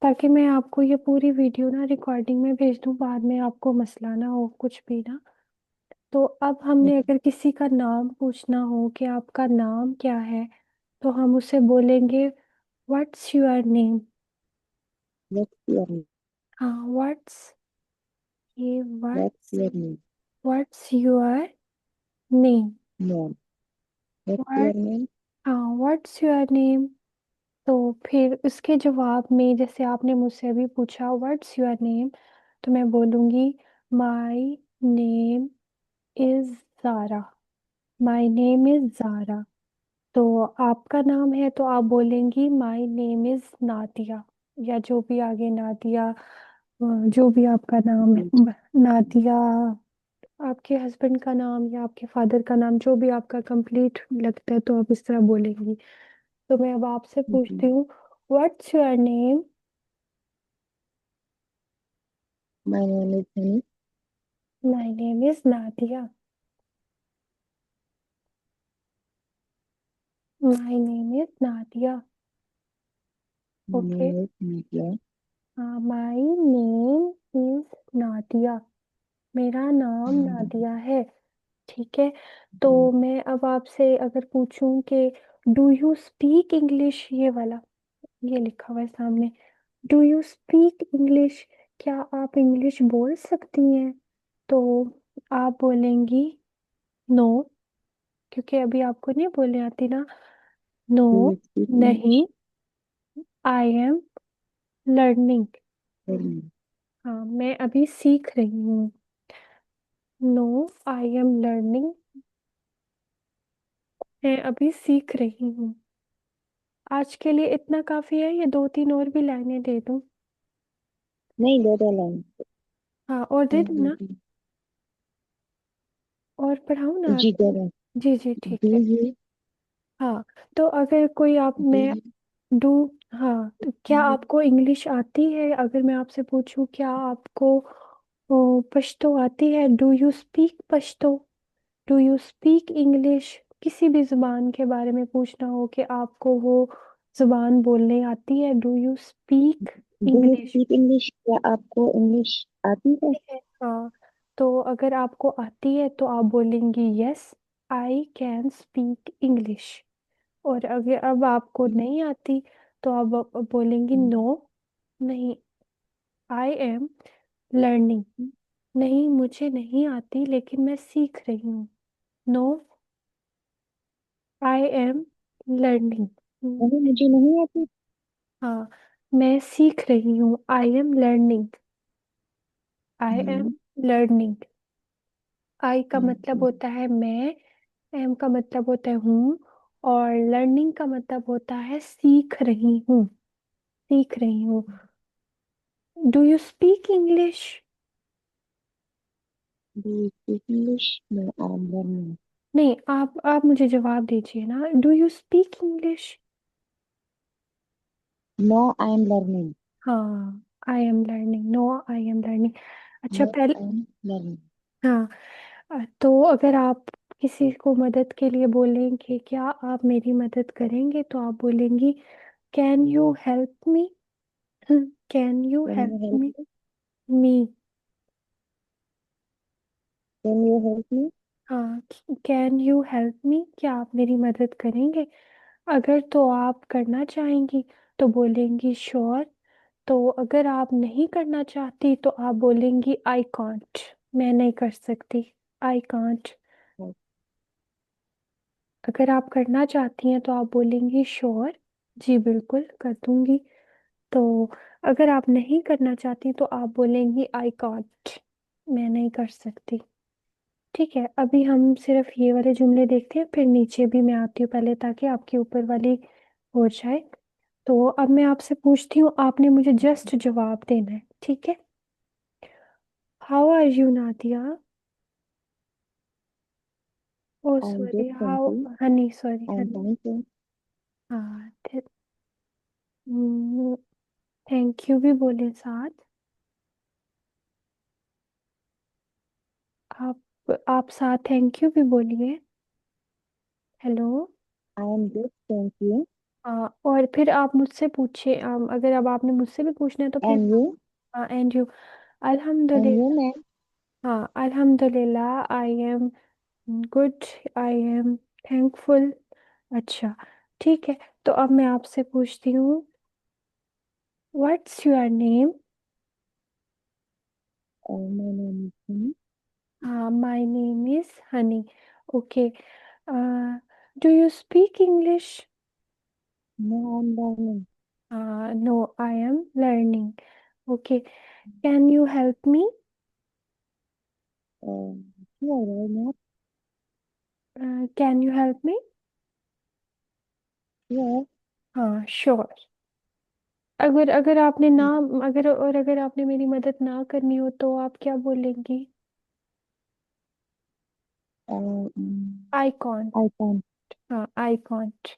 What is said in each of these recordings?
ताकि मैं आपको ये पूरी वीडियो ना रिकॉर्डिंग में भेज दूं, बाद में आपको मसला ना हो कुछ भी ना। तो अब हमने अगर किसी का नाम पूछना हो कि आपका नाम क्या है, तो हम उसे बोलेंगे what's your name. What's your name? हाँ, व्हाट्स, ये What's what's, your name? What's your name. No. What's your what, name? हाँ, व्हाट्स योर नेम। तो फिर उसके जवाब में, जैसे आपने मुझसे अभी पूछा व्हाट्स योर नेम, तो मैं बोलूंगी my name is Zara. My name is Zara. तो आपका नाम है तो आप बोलेंगी माई नेम इज नादिया, या जो भी आगे नादिया, जो भी आपका नाम है, जी। नादिया, आपके हस्बैंड का नाम या आपके फादर का नाम, जो भी आपका कंप्लीट लगता है तो आप इस तरह बोलेंगी। तो मैं अब आपसे जी। पूछती हूँ, what's your name. My name is Sunny. My name is Nadia. My name is Nadia. My okay. name is Nitya. हाँ, माई नेम इज नादिया। मेरा नाम नादिया है। ठीक है। तो जी। मैं अब आपसे अगर पूछूं कि डू यू स्पीक इंग्लिश, ये वाला, ये लिखा हुआ है सामने, डू यू स्पीक इंग्लिश, क्या आप इंग्लिश बोल सकती हैं? तो आप बोलेंगी नो, क्योंकि अभी आपको नहीं बोलने आती ना। नो, Do you speak नहीं, English? I am learning. Or no? हाँ, मैं अभी सीख रही हूँ। नो, आई एम लर्निंग, मैं अभी सीख रही हूँ। आज के लिए इतना काफी है, ये दो तीन और भी लाइनें दे दूँ? नहीं, दो दो लाइन। हाँ, और दे दूँ जी। ना? और पढ़ाऊँ ना जी, दो आगे? दो। जी जी, ठीक Do है। you? हाँ, तो अगर कोई आप Do मैं you? डू, हाँ, तो क्या आपको इंग्लिश आती है? अगर मैं आपसे पूछूं क्या आपको पश्तो आती है, do you speak Pashto, do you speak English, किसी भी जुबान के बारे में पूछना हो कि आपको वो जुबान बोलने आती है, do you speak Do you English. speak English? क्या आपको इंग्लिश आती है? ठीक है। हाँ, तो अगर आपको आती है तो आप बोलेंगी yes, I can speak English. और अगर अब आपको नहीं आती तो आप बोलेंगी नो, नहीं, आई एम लर्निंग, नहीं मुझे नहीं आती लेकिन मैं सीख रही हूँ। No, I am learning. अरे, मुझे नहीं आती। हाँ, मैं सीख रही हूँ, I am learning. I am hmm. Learning. I का मतलब हम्म। होता है मैं, एम का मतलब होता है हूँ, और लर्निंग का मतलब होता है सीख रही हूँ। सीख रही हूँ। Do you speak English? Do you speak English? No, I'm learning. नहीं, आप मुझे जवाब दीजिए ना, do you speak English? No, I'm learning. हाँ, I am learning, no, I am learning. अच्छा, No, पहले, I'm learning. हाँ, तो अगर आप किसी को मदद के लिए बोलेंगे क्या आप मेरी मदद करेंगे, तो आप बोलेंगी can you help me. Can you Can help you help me. me? Me, Can you help me? हाँ, कैन यू हेल्प मी, क्या आप मेरी मदद करेंगे? अगर तो आप करना चाहेंगी तो बोलेंगी श्योर। तो अगर आप नहीं करना चाहती तो आप बोलेंगी आई कांट, मैं नहीं कर सकती, आई कांट। Yes. अगर आप करना चाहती हैं तो आप बोलेंगी श्योर, जी बिल्कुल कर दूंगी। तो अगर आप नहीं करना चाहती तो आप बोलेंगी आई कांट, मैं नहीं कर सकती। ठीक है, अभी हम सिर्फ ये वाले जुमले देखते हैं, फिर नीचे भी मैं आती हूँ पहले, ताकि आपकी ऊपर वाली हो जाए। तो अब मैं आपसे पूछती हूँ, आपने मुझे जस्ट जवाब देना है, ठीक है? How are you Nadia? ओ I'm good, sorry, thank how, you. Honey, sorry I'm honey. fine, sir. हाँ, थैंक यू भी बोले साथ। आप साथ थैंक यू भी बोलिए। Hello. I am good, thank you. और फिर आप मुझसे पूछे, अगर अब आपने मुझसे भी पूछना है तो फिर। And you? And you? And you अल्हम्दुलिल्लाह। मैम? हाँ, अल्हम्दुलिल्लाह, I am good, I am thankful. अच्छा, ठीक है। तो अब मैं आपसे पूछती हूँ, what's your name? My name is हाँ, my name is Honey. Okay. Do you speak English? No, I am learning. No, I am learning. Okay. Can you help me? Sure, why not? Can you help me? Sure. हाँ, sure. अगर अगर आपने ना, अगर आपने मेरी मदद ना करनी हो तो आप क्या बोलेंगी? I can't. I can. हाँ, आई कॉन्ट।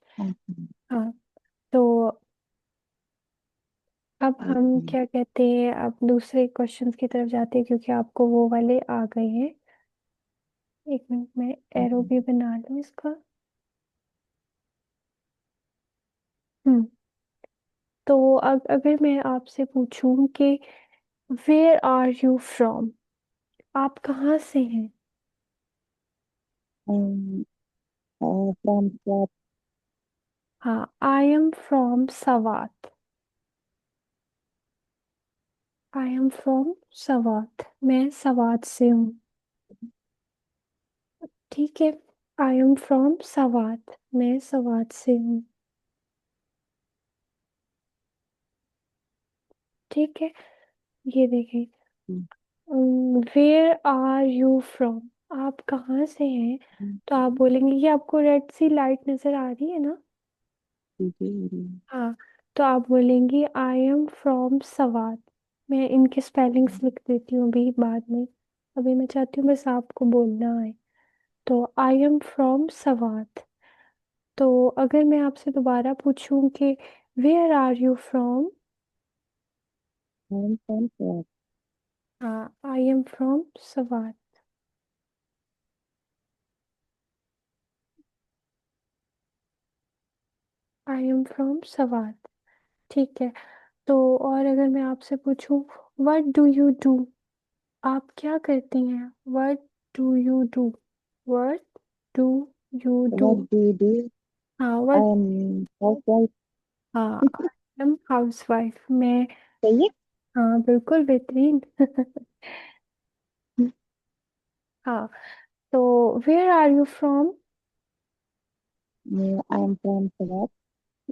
हाँ। तो अब हम क्या कहते हैं, अब दूसरे क्वेश्चंस की तरफ जाते हैं क्योंकि आपको वो वाले आ गए हैं। एक मिनट में एरो भी बना लूँ इसका। हम्म। तो अगर मैं आपसे पूछूं कि वेयर आर यू फ्रॉम, आप कहाँ से हैं? From that. हाँ, I am from Swat. I am from Swat, मैं सवात से हूँ। ठीक है। आई एम फ्रॉम सवात, मैं सवात से हूँ। ठीक है। ये देखिए, वेयर आर यू फ्रॉम, आप कहाँ से हैं? तो आप बोलेंगे कि आपको रेड सी लाइट नजर आ रही है ना? हाँ। तो आप बोलेंगी आई एम फ्रॉम सवात। मैं इनके स्पेलिंग्स लिख देती हूँ अभी बाद में। अभी मैं चाहती हूँ बस आपको बोलना है। तो आई एम फ्रॉम सवात। तो अगर मैं आपसे दोबारा पूछूं कि where are you from? I am from that. हाँ, I am from Swat. I am from Swat. ठीक है। तो और अगर मैं आपसे पूछूं, व्हाट डू यू डू, आप क्या करती हैं? What do you do? What do you do? What do you do? हाँ, आई व्हाट? M housewife. हाँ, आई एम हाउस वाइफ, मैं। सही है। हाँ, बिल्कुल बेहतरीन। हाँ। तो where are you from? I am from that.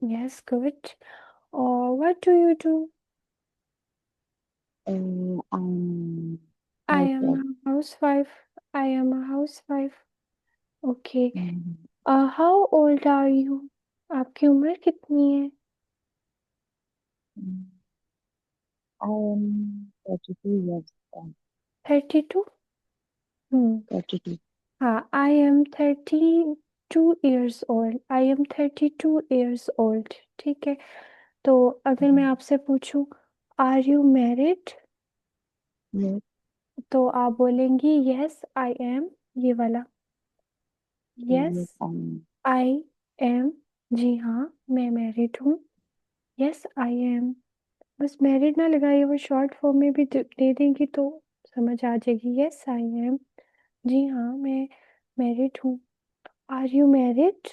Yes, good. और what do you do? I am I am housewife. Housewife. I am housewife. Okay. How old are you, आपकी उम्र कितनी है? I am 32 years old. 32। Hmm. 32। हाँ, I am 32 years old, I am 32 years old. ठीक है। तो अगर मैं आपसे पूछूं, आर यू मैरिड? यस। तो आप बोलेंगी यस आई एम, ये वाला। Yes yes I am. I am, जी हाँ, मैं मैरिड हूँ। Yes I am. बस मैरिड ना लगाइए, वो शॉर्ट फॉर्म में भी दे देंगी तो समझ आ जाएगी। यस आई एम, जी हाँ, मैं मैरिड हूँ। Are you married?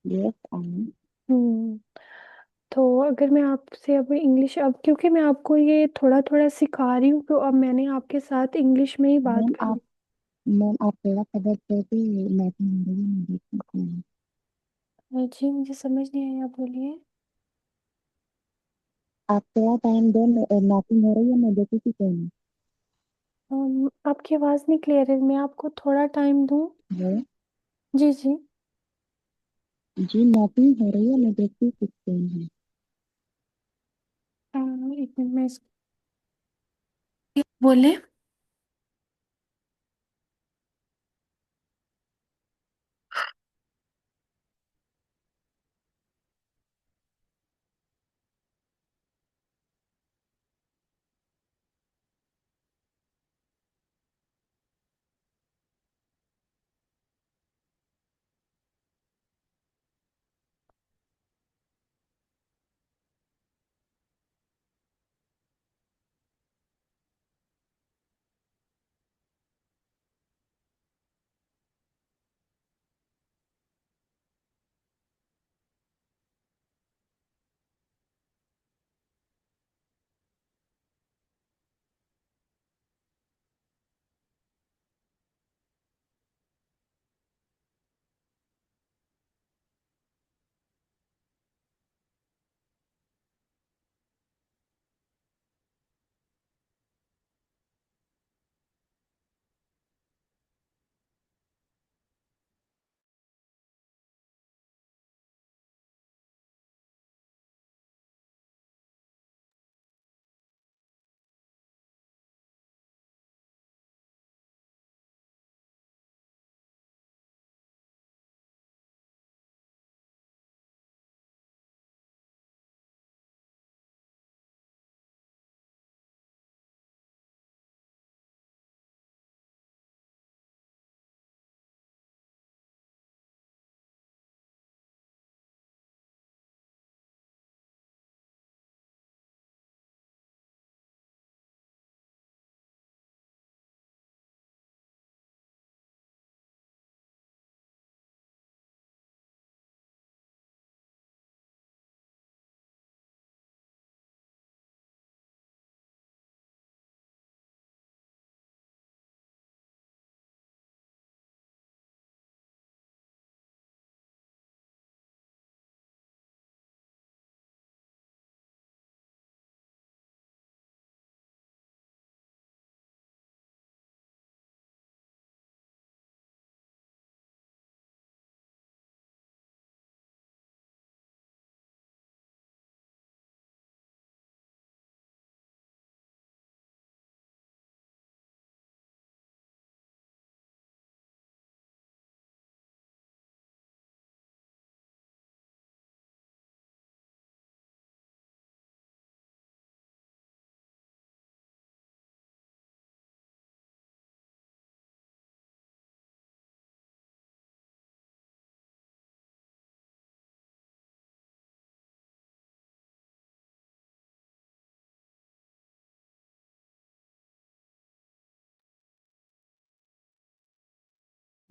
Yes I am. Hmm. तो अगर मैं आपसे अब इंग्लिश, अब क्योंकि मैं आपको ये थोड़ा थोड़ा सिखा रही हूँ तो अब मैंने आपके साथ इंग्लिश में ही बात मैम करनी। आप मैम आप थोड़ा खबर करके मैं तो मैं देख सकती हूँ। जी, मुझे समझ नहीं आया, आप बोलिए। आप थोड़ा टाइम दो, नॉटिंग हो रही है, मैं देखी थी कहीं। आपकी आवाज़ नहीं क्लियर है, मैं आपको थोड़ा टाइम दूँ? है। जी जी। जी नॉटिंग हो रही है, मैं देखती सकती हूँ। एक मिनट में बोले।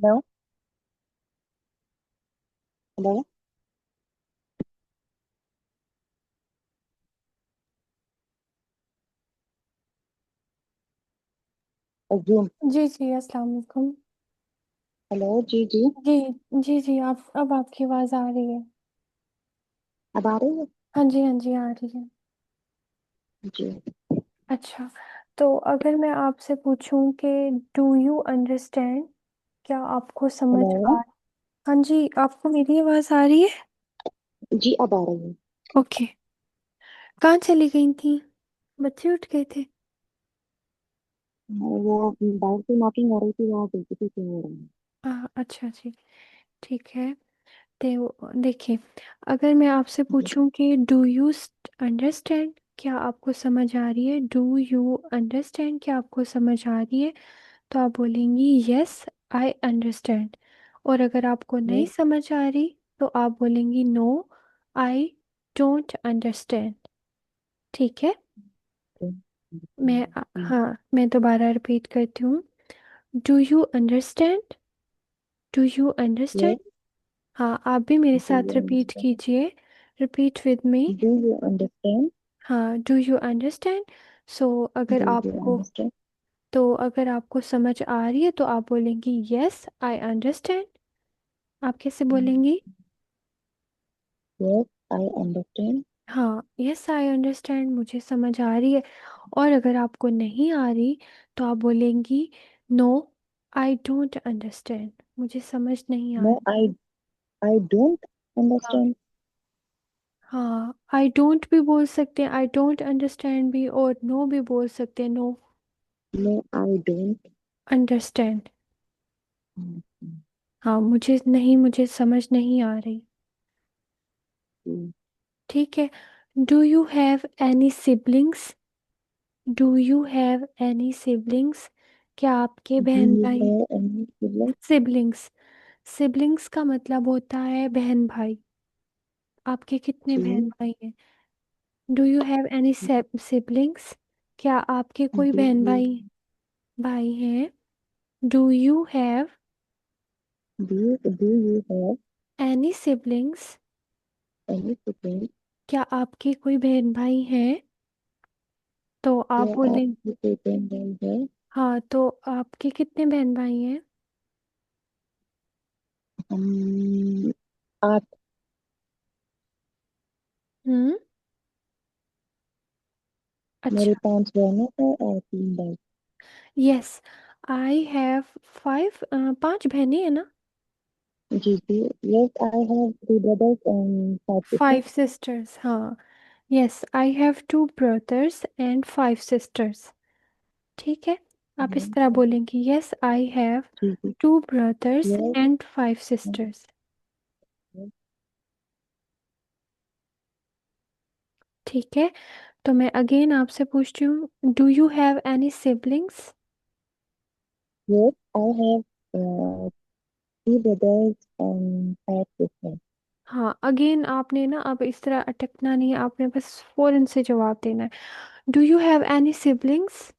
हेलो। हेलो। अज्जुम। जी जी, अस्सलाम वालेकुम। हेलो। जी जी। जी जी जी, आप अब आपकी आवाज़ आ रही है। अब आ रही है? हाँ जी हाँ जी, आ रही है। जी। अच्छा, तो अगर मैं आपसे पूछूं कि डू यू अंडरस्टैंड, क्या आपको समझ हेलो। आ। हाँ जी, आपको मेरी आवाज़ आ रही है। जी अब आ रही है। ओके। कहाँ चली गई थी? बच्चे उठ गए थे? वो बाहर से नॉकिंग हो रही थी, वहाँ देखी थी क्यों हो रही है। अच्छा जी, ठीक है। तो देखिए, अगर मैं आपसे जी। पूछूं कि डू यू अंडरस्टैंड, क्या आपको समझ आ रही है, डू यू अंडरस्टैंड, क्या आपको समझ आ रही है, तो आप बोलेंगी यस आई अंडरस्टैंड। और अगर आपको नहीं यस समझ आ रही तो आप बोलेंगी नो आई डोंट अंडरस्टैंड। ठीक है। हाँ, मैं दोबारा रिपीट करती हूँ। Do you understand, do you understand. Yes. हाँ, आप भी मेरे डू साथ यू रिपीट अंडरस्टैंड? कीजिए। Repeat with me. Do you understand? हाँ, डू यू अंडरस्टैंड। सो अगर डू यू आपको अंडरस्टैंड? तो अगर आपको समझ आ रही है तो आप बोलेंगी यस आई अंडरस्टैंड। आप कैसे बोलेंगी? Yes I understand. हाँ, यस आई अंडरस्टैंड, मुझे समझ आ रही है। और अगर आपको नहीं आ रही तो आप बोलेंगी नो आई डोंट अंडरस्टैंड, मुझे समझ नहीं आ नो रही। आई डोंट हाँ अंडरस्टैंड। हाँ, आई डोंट भी बोल सकते हैं, आई डोंट अंडरस्टैंड भी, और नो भी बोल सकते हैं, no no I don't understand. Understand. हाँ, मुझे समझ नहीं आ रही। ठीक है। Do you have any siblings, do you have any siblings, क्या आपके डू बहन यू भाई। Have any sibling? Siblings, siblings का मतलब होता है बहन भाई। आपके कितने बहन जी। भाई हैं? Do you have any siblings, क्या आपके कोई डू बहन यू भाई भाई हैं? Do you have do you have any siblings, any sibling? क्या आपके कोई बहन भाई हैं? तो आप क्या बोलें। आपकी कोई बहन भाई है? हाँ, तो आपके कितने बहन भाई हैं? हम 8। हम्म। मेरी अच्छा। 5 बहनें हैं और 3 भाई। यस, आई हैव फाइव, 5 बहनें हैं ना। जी जी। Yes I have 3 brothers and 5 sisters. 5 sisters, हाँ। Yes, I have 2 brothers and 5 sisters. ठीक है। आप इस तरह बोलेंगी यस आई हैव जी जी। 2 ब्रदर्स यस। And 5 sisters. ठीक है। तो मैं अगेन आपसे पूछती हूँ, do you have any siblings. Yes I have 3 brothers and 5 sisters. हाँ, अगेन आपने ना अब इस तरह अटकना नहीं है, आपने बस फौरन से जवाब देना है। Do you have any siblings.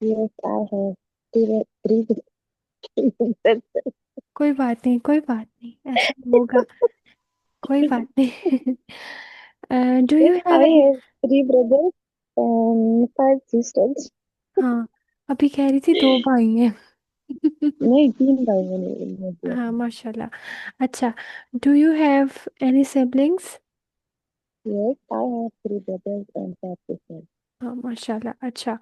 Yes I have 3 brothers. कोई बात नहीं, कोई बात नहीं, ऐसा होगा। कोई बात नहीं। Do yes you have I any. Have 3 brothers and 5 sisters. हाँ, अभी कह रही थी 2 भाई हैं। नहीं, 3 भाई मैंने। हाँ, माशाल्लाह। अच्छा, do you have any siblings. Yes, I have 3 brothers and 5 sisters. हाँ, माशाल्लाह। अच्छा,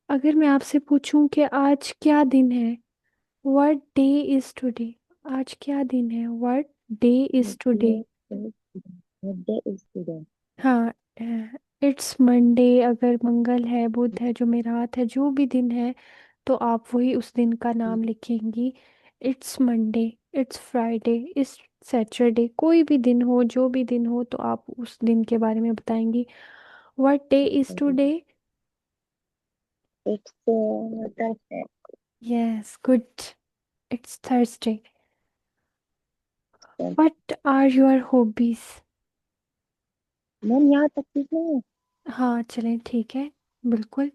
अगर मैं आपसे पूछूं कि आज क्या दिन है, व्हाट डे इज टुडे, आज क्या दिन है, what day is What today. day is today? What day is today? हाँ, इट्स मंडे, अगर मंगल है, बुध है, जुमेरात है, जो भी दिन है तो आप वही उस दिन का नाम लिखेंगी। It's Monday, it's Friday, it's Saturday, कोई भी दिन हो, जो भी दिन हो तो आप उस दिन के बारे में बताएंगी। What day is today. It's Thursday. Yes, good, it's Thursday. What are your hobbies. Ma'am यहाँ तक ठीक नहीं है। हाँ चलें, ठीक है, बिल्कुल।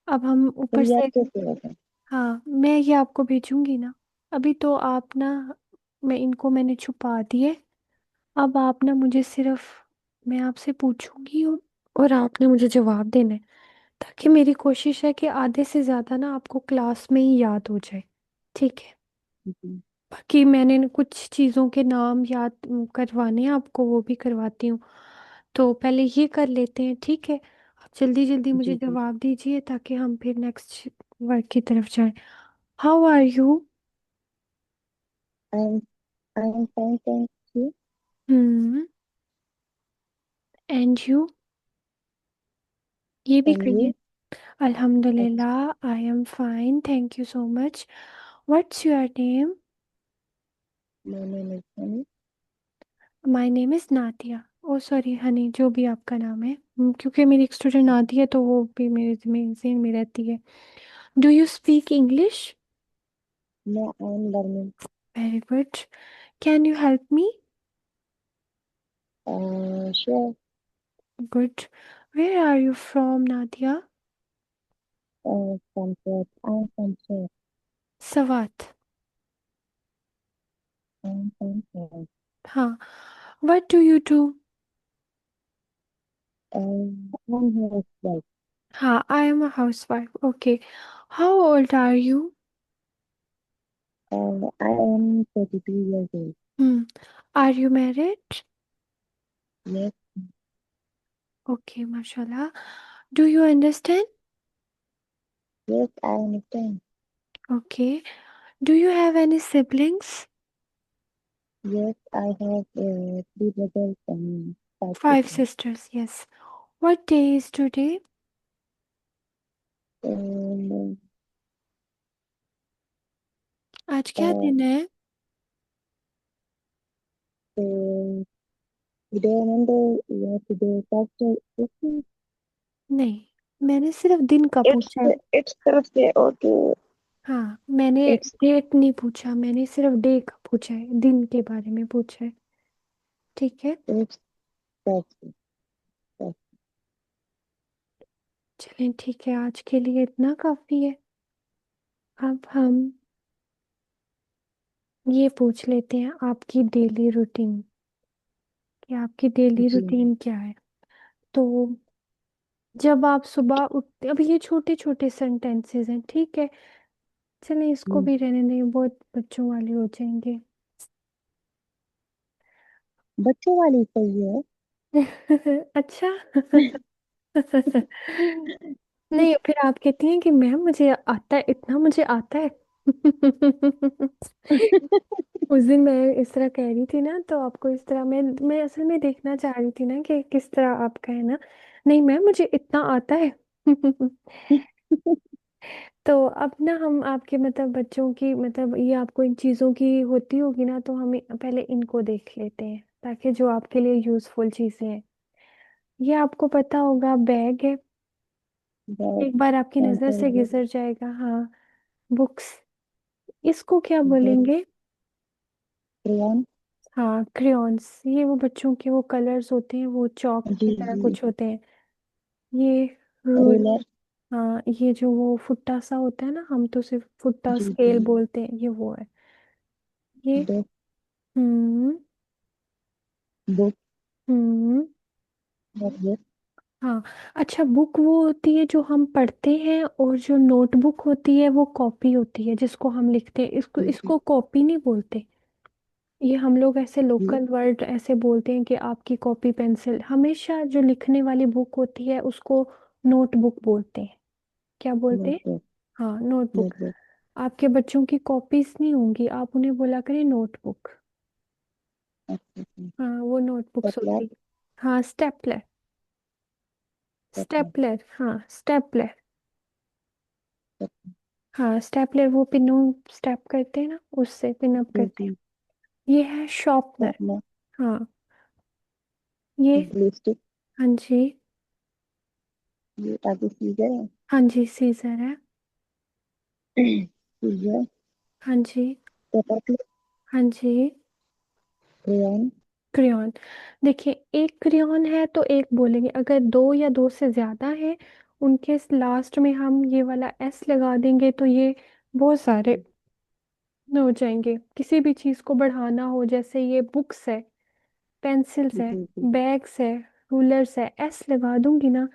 अब हम ऊपर फिर याद से। कैसे होगा? हाँ, मैं ये आपको भेजूंगी ना। अभी तो आप ना, मैंने छुपा दिए। अब आप ना मुझे सिर्फ, मैं आपसे पूछूंगी और आपने मुझे जवाब देना है, ताकि मेरी कोशिश है कि आधे से ज़्यादा ना आपको क्लास में ही याद हो जाए। ठीक है। जी। बाकी मैंने कुछ चीज़ों के नाम याद करवाने हैं आपको, वो भी करवाती हूँ। तो पहले ये कर लेते हैं, ठीक है। आप जल्दी जल्दी मुझे जी जी। जवाब दीजिए ताकि हम फिर नेक्स्ट वर्क की तरफ जाएं। How are you? I am I am fine, thank you. Hmm. And you? ये भी एंड कहिए। यू? अल्हम्दुलिल्लाह, I am fine, thank you so much. What's your name? My name is Honey. My name is Nadia. Oh sorry Honey, जो भी आपका नाम है। क्योंकि मेरी एक स्टूडेंट नादिया है तो वो भी मेरे ज़हन में रहती है। Do you speak English? No, I am learning. Very good. Can you help me? Sure. Good. Where are you from Nadia? From sure, I am from sure, Swat. I am from sure. हाँ। What do you do? I am here. हाँ, I am a housewife. Okay. How old are you? I am 32 years old. Are you married? Yes, okay, माशाल्लाह। Do you understand? yes, I understand. Okay. Do you have any siblings? Yes, I have three brothers and five five sisters. Sisters, yes. What day is today? And आज क्या uh, दिन है? today Monday, yeah, today Thursday. नहीं, मैंने सिर्फ दिन का पूछा है। It's Thursday. Okay, हाँ, मैंने it's डेट नहीं पूछा, मैंने सिर्फ डे का पूछा है, दिन के बारे में पूछा है। ठीक है। it's Thursday. चलें, ठीक है, आज के लिए इतना काफी है। अब हम ये पूछ लेते हैं, आपकी डेली रूटीन, कि आपकी डेली जी रूटीन क्या है। तो जब आप सुबह उठते, अब ये छोटे छोटे सेंटेंसेस हैं, ठीक है। चलें, इसको जी। भी रहने दें, बहुत बच्चों वाले हो जाएंगे। बच्चों वाली सही है। अच्छा। नहीं, फिर आप कहती हैं कि मैम मुझे आता है, इतना मुझे आता है। उस दिन मैं इस तरह कह रही थी ना, तो आपको इस तरह मैं असल में देखना चाह रही थी ना कि किस तरह आपका है ना। नहीं मैम, मुझे इतना आता है। तो अब ना हम आपके मतलब बच्चों की, मतलब ये आपको इन चीज़ों की होती होगी ना, तो हम पहले इनको देख लेते हैं, ताकि जो आपके लिए यूज़फुल चीज़ें हैं। ये आपको पता होगा, बैग है। बैग, एक बार आपकी नज़र पेंसिल, से बुक, गुजर जाएगा। हाँ। बुक्स। इसको क्या बुक, बोलेंगे? क्रेयॉन। हाँ, क्रेयॉन्स। ये वो बच्चों के वो कलर्स होते हैं, वो चौक जी की तरह जी। कुछ होते हैं। ये रूल। रूलर। हाँ, ये जो वो फुट्टा सा होता है ना, हम तो सिर्फ फुट्टा जी जी। स्केल बोलते हैं, ये वो है। ये। डेस्क, हम्म। बुक, हम्म। नोटबुक। हाँ। अच्छा, बुक वो होती है जो हम पढ़ते हैं, और जो नोटबुक होती है वो कॉपी होती है जिसको हम लिखते हैं। इसको जी जी इसको कॉपी नहीं बोलते। ये हम लोग ऐसे जी। लोकल वर्ड ऐसे बोलते हैं कि आपकी कॉपी पेंसिल। हमेशा जो लिखने वाली बुक होती है उसको नोटबुक बोलते हैं। क्या बोलते हैं? नोटबुक। हाँ, नोटबुक। नोटबुक। आपके बच्चों की कॉपीज नहीं होंगी, आप उन्हें बोला करें नोटबुक। अच्छा अच्छा। हाँ, वो नोटबुक्स कटलर। होती है। हाँ, स्टेपलर। कटलर। स्टेपलर, हाँ स्टेपलर। हाँ, स्टेपलर, वो पिनो स्टेप करते हैं ना, उससे पिन अप जी करते हैं। जी। ये है शॉर्पनर। शार्पनर। हाँ। ये। Glue stick. हाँ जी। ये आगे सीजर है। हाँ जी, सीजर है। सीजर। हाँ जी। Paper clip. हाँ जी। क्रेयॉन। क्रेयॉन। देखिए, एक क्रेयॉन है तो एक बोलेंगे, अगर दो या दो से ज्यादा है, उनके लास्ट में हम ये वाला एस लगा देंगे, तो ये बहुत सारे हो जाएंगे। किसी भी चीज को बढ़ाना हो, जैसे ये बुक्स है, पेंसिल्स जी है, जी। बैग्स है, रूलर्स है, एस लगा दूंगी ना।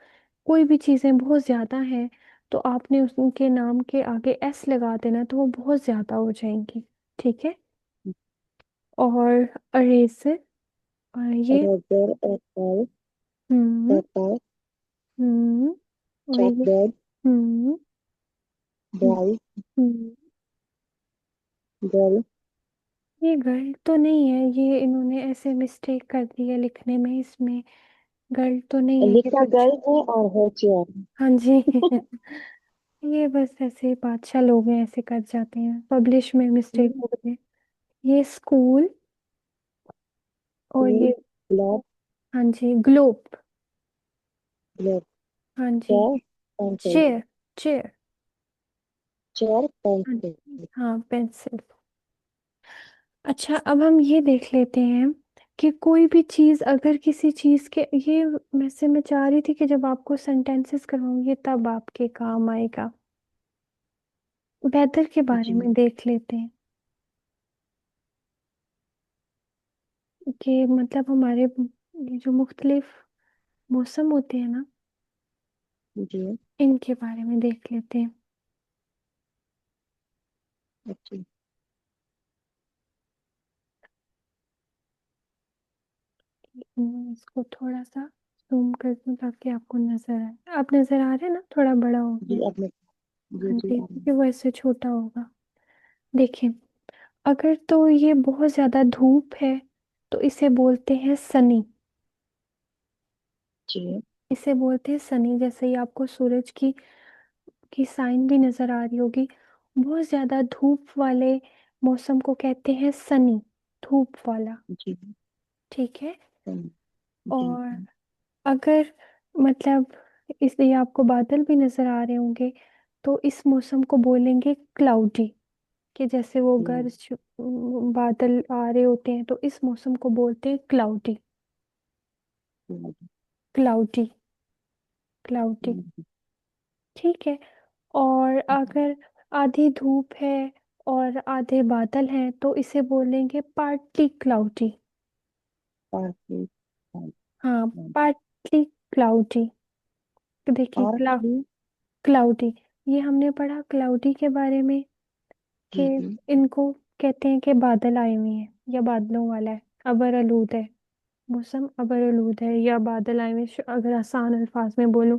कोई भी चीजें बहुत ज्यादा हैं तो आपने उनके नाम के आगे एस लगा देना, तो वो बहुत ज्यादा हो जाएंगी। ठीक है। और अरेजर, और ये रबर, एप्पल, हम्म पेपर, हम्म और ये चॉकबोर्ड, हम्म बॉल, हम्म गर्ल। ये गर्ल तो नहीं है, ये इन्होंने ऐसे मिस्टेक कर दी है लिखने में, इसमें गर्ल तो नहीं है ये लिखा कुछ। गर्ल है और है चेयर। हाँ जी। ये बस ऐसे बादशाह लोग हैं, ऐसे कर जाते हैं, पब्लिश में मिस्टेक हो गई है। ये स्कूल, और फूल, ये ग्लोब, हाँ जी ग्लोब। ग्लोब, हाँ जी। Chair, pencil, chair, chair. Chair, हाँ पेंसिल। जी, हाँ पेंसिल। अच्छा, अब हम ये देख लेते हैं कि कोई भी चीज अगर किसी चीज के ये, वैसे मैं चाह रही थी कि जब आपको सेंटेंसेस करवाऊंगी तब आपके काम आएगा। वेदर के बारे जी में देख लेते हैं कि मतलब हमारे ये जो मुख्तलिफ मौसम होते हैं ना, जी। इनके बारे में देख लेते हैं। अच्छा इसको थोड़ा सा जूम कर दूं ताकि आपको नजर आए। आप नजर आ रहे हैं ना, थोड़ा बड़ा हो जी। गया। अब मैं, जी हाँ जी जी, आ रही क्योंकि वो ऐसे छोटा होगा। देखिए, अगर तो ये बहुत ज्यादा धूप है तो इसे बोलते हैं सनी। जी। इसे बोलते हैं सनी। जैसे ही आपको सूरज की साइन भी नजर आ रही होगी। बहुत ज्यादा धूप वाले मौसम को कहते हैं सनी, धूप वाला। जी ठीक है। जी और जी। अगर मतलब इसलिए आपको बादल भी नजर आ रहे होंगे तो इस मौसम को बोलेंगे क्लाउडी। कि जैसे वो गर्ज बादल आ रहे होते हैं तो इस मौसम को बोलते हैं क्लाउडी। Cloudy, cloudy. ठीक है। और अगर आधी धूप है और आधे बादल हैं तो इसे बोलेंगे पार्टली क्लाउडी। पार्टी, हाँ, पार्टली क्लाउडी। देखिए पार्टी। क्लाउडी, ये हमने पढ़ा क्लाउडी के बारे में कि जी जी इनको कहते हैं कि बादल आए हुए हैं या बादलों वाला है, अबर आलूद है, मौसम अबर आलूद है या बादल आए हुए हैं। अगर आसान अल्फाज में बोलूं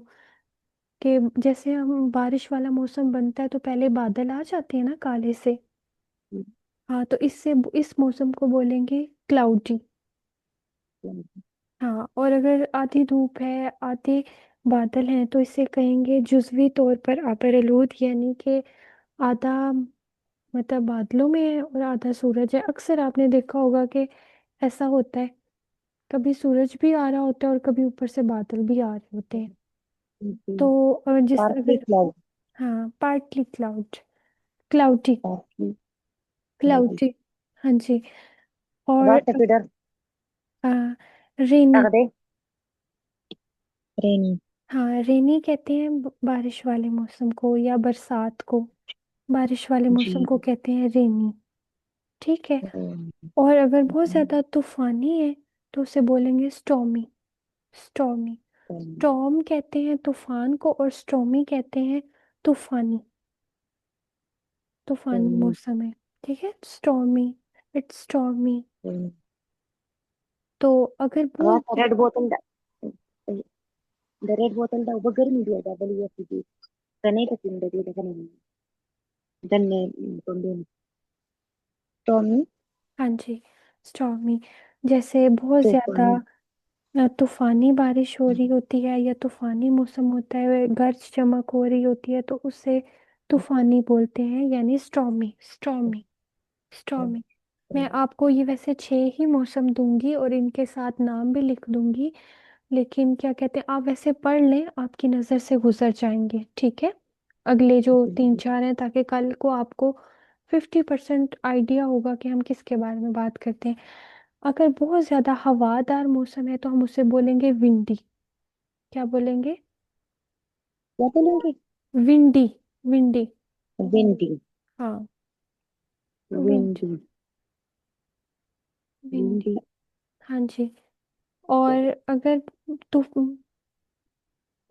कि जैसे हम बारिश वाला मौसम बनता है तो पहले बादल आ जाते हैं ना काले से। जी। हाँ, तो इससे इस मौसम को बोलेंगे क्लाउडी। हाँ, और अगर आधी धूप है आधे बादल हैं तो इसे कहेंगे जुजवी तौर पर आबरलूद, यानी कि आधा मतलब बादलों में है और आधा सूरज है। अक्सर आपने देखा होगा कि ऐसा होता है, कभी सूरज भी आ रहा होता है और कभी ऊपर से बादल भी आ रहे होते हैं। तो जिस पार्टी अगर क्लाउड, हाँ, partly cloud, cloudy, partly cloud. Cloudy. हाँ जी। और वाट फीडर, रेनी। रख दे। रेनी। हाँ, रेनी कहते हैं बारिश वाले मौसम को या बरसात को। बारिश वाले मौसम जी। को कहते हैं रेनी। ठीक है। हम्म, और अगर बहुत ज्यादा तूफानी है तो उसे बोलेंगे स्टॉर्मी, स्टॉर्मी। स्टॉर्म कहते हैं तूफान को और स्टॉर्मी कहते हैं तूफानी, तूफानी मौसम है। ठीक है, स्टॉर्मी, इट्स स्टॉर्मी। तो अगर बहुत रेड बोतल, द रेड बोतल ದ ಒಬ್ಬಗರು ಮೀಡಿಯಾದ ಬಲಿಯತ್ತಿದ್ದು ಪ್ರಣೇತ ತಿಂದದು ದಗನ ದನ್ನೆ ಕೊಂಡೇನು टॉमी। हाँ जी, स्टॉर्मी। जैसे बहुत ज्यादा तूफान। तूफानी बारिश हो रही होती है या तूफानी मौसम होता है, गरज चमक हो रही होती है तो उसे तूफानी बोलते हैं, यानी स्टॉर्मी, स्टॉर्मी, स्टॉर्मी। मैं आपको ये वैसे 6 ही मौसम दूंगी और इनके साथ नाम भी लिख दूंगी, लेकिन क्या कहते हैं, आप वैसे पढ़ लें, आपकी नज़र से गुजर जाएंगे। ठीक है, अगले जो 3 4 हैं, ताकि कल को आपको 50% आइडिया होगा कि हम किसके बारे में बात करते हैं। अगर बहुत ज़्यादा हवादार मौसम है तो हम उसे बोलेंगे विंडी। क्या बोलेंगे? क्या बोलेंगे? Windy, windy. विंडी। हाँ, विंड। विंडी। विंड। विंडी। हाँ जी। और अगर तू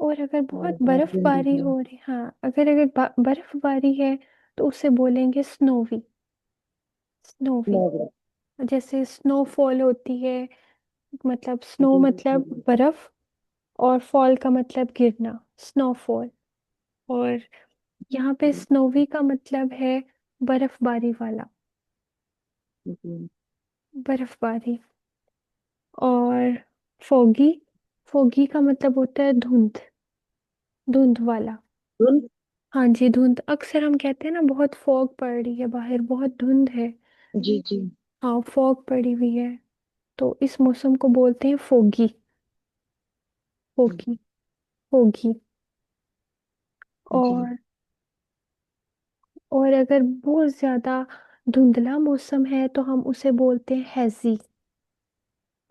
और अगर और बहुत बात विंडी बर्फबारी है। हो रही, हाँ, अगर बर्फबारी है तो उसे बोलेंगे स्नोवी। स्नोवी। स्नोवी। जैसे स्नोफॉल होती है, मतलब स्नो जी जी मतलब जी। बर्फ, और फॉल का मतलब गिरना, स्नोफॉल। और यहाँ पे जी स्नोवी का मतलब है बर्फबारी वाला। जी। बर्फबारी। और फोगी। फोगी का मतलब होता है धुंध। धुंध वाला। धुंध। हाँ जी, धुंध। अक्सर हम कहते हैं ना, बहुत फॉग पड़ रही है बाहर, बहुत धुंध है। जी जी हाँ, फॉग पड़ी हुई है। तो इस मौसम को बोलते हैं फोगी। फोगी। फोगी। जी। और और अगर बहुत ज्यादा धुंधला मौसम है तो हम उसे बोलते हैं हैजी।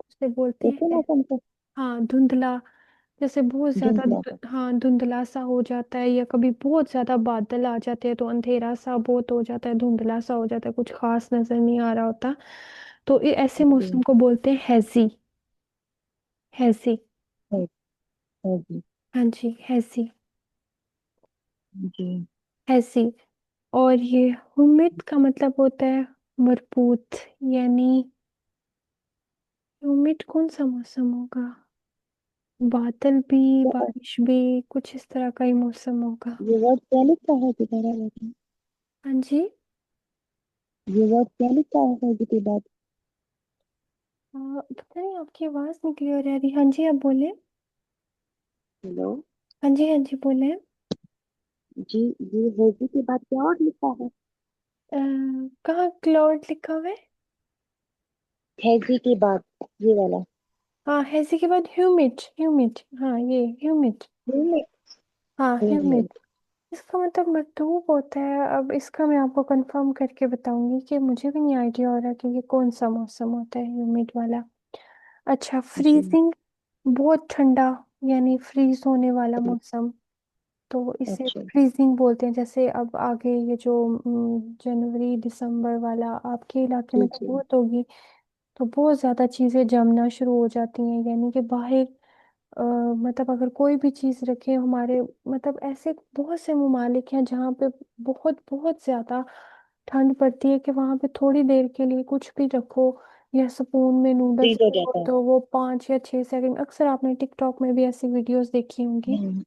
उसे बोलते ऐसे हैं मौसम को हाँ, धुंधला। जैसे बहुत ज्यादा धुंधला सा। हाँ, धुंधला सा हो जाता है, या कभी बहुत ज्यादा बादल आ जाते हैं तो अंधेरा सा बहुत हो जाता है, धुंधला सा हो जाता है, कुछ खास नजर नहीं आ रहा होता। तो ये ऐसे जी। मौसम को बोलते हैं हैजी। हैजी। है। है जी। हाँ जी, हैजी। जी हैजी। और ये हुमिद का मतलब होता है मरबूत, यानी ह्यूमिड कौन सा मौसम होगा? बादल भी, तो बारिश भी, कुछ इस तरह का ही मौसम होगा। ये वर्ड क्या लिखा है दोबारा बताएं। हाँ जी। ये वर्ड क्या लिखा है के बाद। पता नहीं, आपकी आवाज नहीं क्लियर आ रही। हाँ जी, आप बोले। हेलो। हाँ जी, हाँ जी, बोले। जी। ये होगी के बाद क्या और लिखा है। कहाँ क्लाउड लिखा हुआ है? हैजी के बाद ये वाला। हाँ, हैजी के बाद ह्यूमिड। ह्यूमिड, हाँ, ये ह्यूमिड। ह्यूमिड। हाँ, ह्यूमिड। ह्यूमिड। इसका मतलब मरतूब होता है। अब इसका मैं आपको कंफर्म करके बताऊंगी, कि मुझे भी नहीं आइडिया हो रहा कि ये कौन सा मौसम होता है ह्यूमिड वाला। अच्छा, जी। फ्रीजिंग। बहुत ठंडा, यानी फ्रीज होने वाला मौसम। तो इसे अच्छा। फ्रीजिंग बोलते हैं। जैसे अब आगे ये जो जनवरी दिसंबर वाला आपके इलाके जी में तो जी बहुत होगी। तो बहुत ज्यादा चीजें जमना शुरू हो जाती हैं, यानी कि बाहर मतलब अगर कोई भी चीज रखे हमारे, मतलब ऐसे बहुत से ममालिक हैं जहाँ पे बहुत बहुत ज्यादा ठंड पड़ती है, कि वहां पे थोड़ी देर के लिए कुछ भी रखो, या स्पून में नूडल्स फ्रीज हो छोड़ जाता है। दो, वो 5 या 6 सेकंड, अक्सर आपने टिकटॉक में भी ऐसी वीडियोस देखी होंगी। हम्म।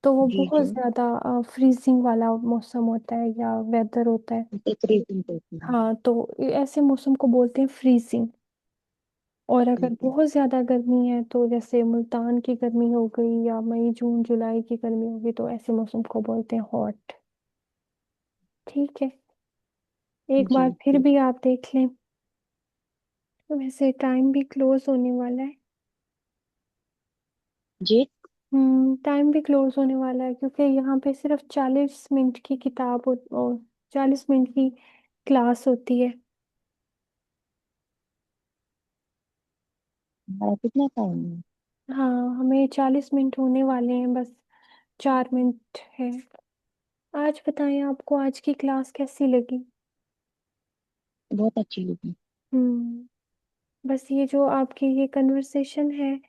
तो वो जी बहुत जी। ज्यादा फ्रीजिंग वाला मौसम होता है, या वेदर होता है। इसे फ्रीजिंग कहते हैं। हाँ, तो ऐसे मौसम को बोलते हैं फ्रीजिंग। और अगर ठीक है। बहुत ज्यादा गर्मी है, तो जैसे मुल्तान की गर्मी हो गई, या मई जून जुलाई की गर्मी हो गई, तो ऐसे मौसम को बोलते हैं हॉट। ठीक है। एक जी बार फिर ठीक। भी आप देख लें। तो वैसे टाइम भी क्लोज होने वाला है। जी। टाइम भी क्लोज होने वाला है, क्योंकि यहाँ पे सिर्फ 40 मिनट की और 40 मिनट की क्लास होती है। हमारा कितना टाइम है। हाँ, हमें 40 मिनट होने वाले हैं, बस 4 मिनट है। आज बताएं, आपको आज की क्लास कैसी लगी? बहुत अच्छी लगी। हम्म बस ये जो आपकी ये कन्वर्सेशन है,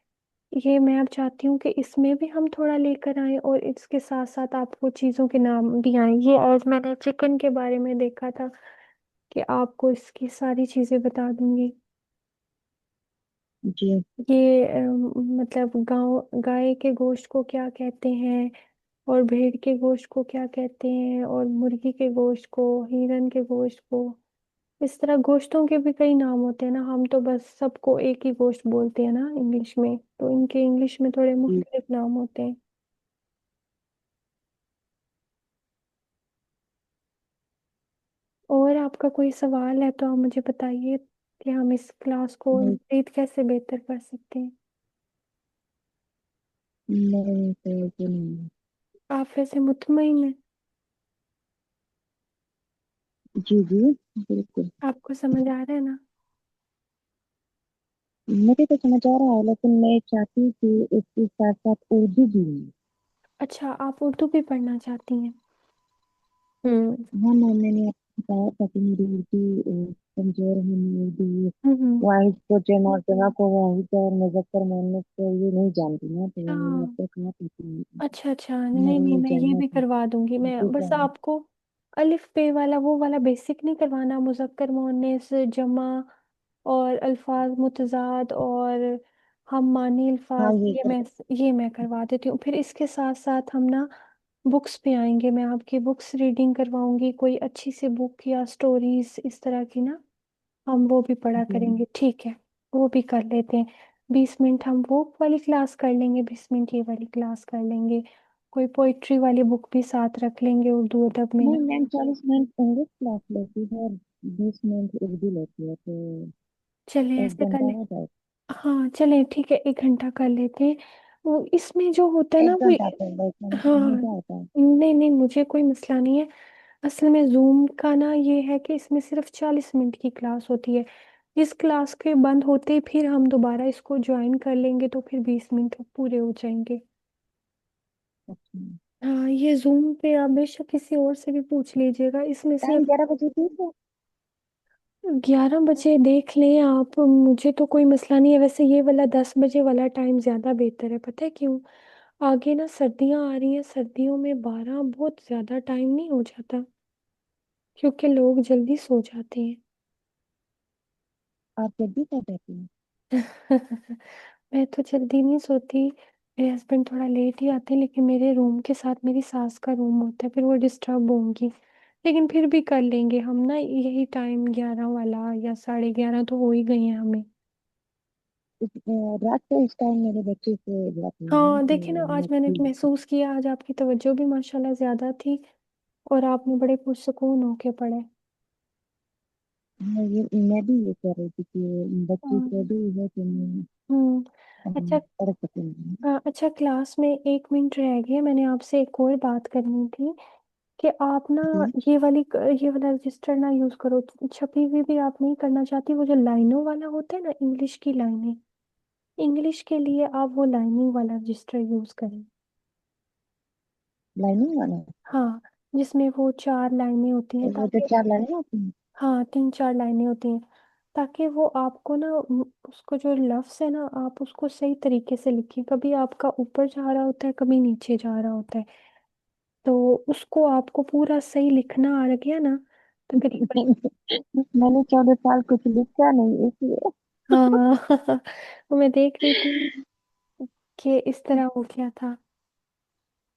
ये मैं अब चाहती हूँ कि इसमें भी हम थोड़ा लेकर आए, और इसके साथ साथ आपको चीज़ों के नाम भी आए। ये आज मैंने चिकन के बारे में देखा था, कि आपको इसकी सारी चीज़ें बता दूंगी। जी ये मतलब गाय के गोश्त को क्या कहते हैं, और भेड़ के गोश्त को क्या कहते हैं, और मुर्गी के गोश्त को, हिरन के गोश्त को। इस तरह गोश्तों के भी कई नाम होते हैं ना, हम तो बस सबको एक ही गोश्त बोलते हैं ना इंग्लिश में, तो इनके इंग्लिश में थोड़े जी। मुख्तलिफ नाम होते हैं। और आपका कोई सवाल है तो आप मुझे बताइए, कि हम इस क्लास को नहीं। मजीद कैसे बेहतर कर सकते हैं। नहीं तो नहीं। आप वैसे मुतमईन हैं? जी जी बिल्कुल। आपको समझ आ रहा है ना? मुझे तो समझ आ रहा है लेकिन मैं चाहती हूँ कि इसके साथ साथ उर्दू भी है। अच्छा, आप उर्दू भी पढ़ना चाहती हैं? हम्म हाँ मैंने कहा था कि मेरी उर्दू कमजोर है, मैं उर्दू हम्म। वाहिद को जमा जमा को वाहिद और मुजक्कर मोहम्मद को ये नहीं जानती ना, तो मैंने हाँ। आपको कहा था कि अच्छा अच्छा, नहीं मुझे नहीं, ये मैं ये जानना भी था। करवा दूंगी। मैं जी बस जाना। आपको अलिफ बे वाला वो वाला बेसिक नहीं करवाना, मुजक्कर मुअन्निस जमा और अल्फाज मुतजाद और हम मानी हाँ अल्फाज, ये ये कर। मैं करवा देती हूँ। फिर इसके साथ साथ हम ना बुक्स पे आएंगे, मैं आपकी बुक्स रीडिंग करवाऊंगी, कोई अच्छी सी बुक या स्टोरीज इस तरह की ना, हम वो भी पढ़ा जी। करेंगे, ठीक है। वो भी कर लेते हैं। 20 मिनट हम वो वाली क्लास कर लेंगे, 20 मिनट ये वाली क्लास कर लेंगे। कोई पोइट्री वाली बुक भी साथ रख लेंगे उर्दू अदब में नहीं ना। मैम, 40 मिनट इंग्लिश क्लास लेती है, 20 मिनट उर्दू लेती है, तो चले एक ऐसे कर घंटा ले। हो जाए। हाँ चले, ठीक है, 1 घंटा कर लेते हैं। वो इसमें जो होता है ना एक वो, घंटा कर लो, हाँ इसमें हाँ, क्या होता है? नहीं नहीं, मुझे कोई मसला नहीं है। असल में जूम का ना ये है कि इसमें सिर्फ 40 मिनट की क्लास होती है। इस क्लास के बंद होते ही फिर हम दोबारा इसको ज्वाइन कर लेंगे, तो फिर 20 मिनट पूरे हो जाएंगे। अच्छा। हाँ, ये जूम पे आप बेशक किसी और से भी पूछ लीजिएगा, इसमें टाइम सिर्फ 11 बजे ठीक है। 11 बजे देख लें आप, मुझे तो कोई मसला नहीं है। वैसे ये वाला 10 बजे वाला टाइम ज़्यादा बेहतर है, पता है क्यों? आगे ना सर्दियाँ आ रही हैं, सर्दियों में 12 बहुत ज़्यादा टाइम नहीं हो जाता, क्योंकि लोग जल्दी सो जाते हैं। आप जल्दी कर देती हैं? मैं तो जल्दी नहीं सोती, मेरे हस्बैंड थोड़ा लेट ही आते हैं, लेकिन मेरे रूम के साथ मेरी सास का रूम होता है, फिर वो डिस्टर्ब होंगी। लेकिन फिर भी कर लेंगे हम ना, यही टाइम 11 वाला या 11:30 तो हो ही गए हैं हमें। रात को इस टाइम मेरे बच्चे सो जाते हैं ना, हाँ तो देखिए ना, आज मैं मैंने फ्री। महसूस किया, आज आपकी तवज्जो भी माशाल्लाह ज्यादा थी, और आपने बड़े पुरसुकून होके पढ़े। मैं भी ये कह रही थी कि बच्ची सो हम्म। गई है तो मैं हम्म। अच्छा। पढ़ सकूंगी। हाँ, अच्छा, क्लास में 1 मिनट रह गया, मैंने आपसे एक और बात करनी थी कि आप ना जी। ये वाला रजिस्टर ना यूज करो। छपी हुई भी आप नहीं करना चाहती, वो जो लाइनों वाला होता है ना, इंग्लिश की लाइनें, इंग्लिश के लिए आप वो लाइनिंग वाला रजिस्टर यूज करें। लाइनिंग वाला? हाँ, जिसमें वो 4 लाइनें होती हैं, वो जो ताकि 4 लाइनें होती हैं। हाँ 3 4 लाइनें होती हैं, ताकि वो आपको ना उसको जो लफ्ज है ना, आप उसको सही तरीके से लिखिए। कभी आपका ऊपर जा रहा होता है, कभी नीचे जा रहा होता है, तो उसको आपको पूरा सही लिखना आ गया ना, तकरीबन। मैंने 14 साल कुछ लिखा नहीं इसलिए। हाँ। वो मैं देख रही थी कि इस तरह हो गया था।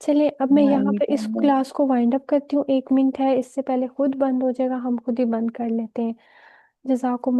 चलिए, अब मैं हाँ यहाँ ये पे इस करना। क्लास को वाइंड अप करती हूँ, 1 मिनट है, इससे पहले खुद बंद हो जाएगा, हम खुद ही बंद कर लेते हैं। जजाकुमुल्लाह।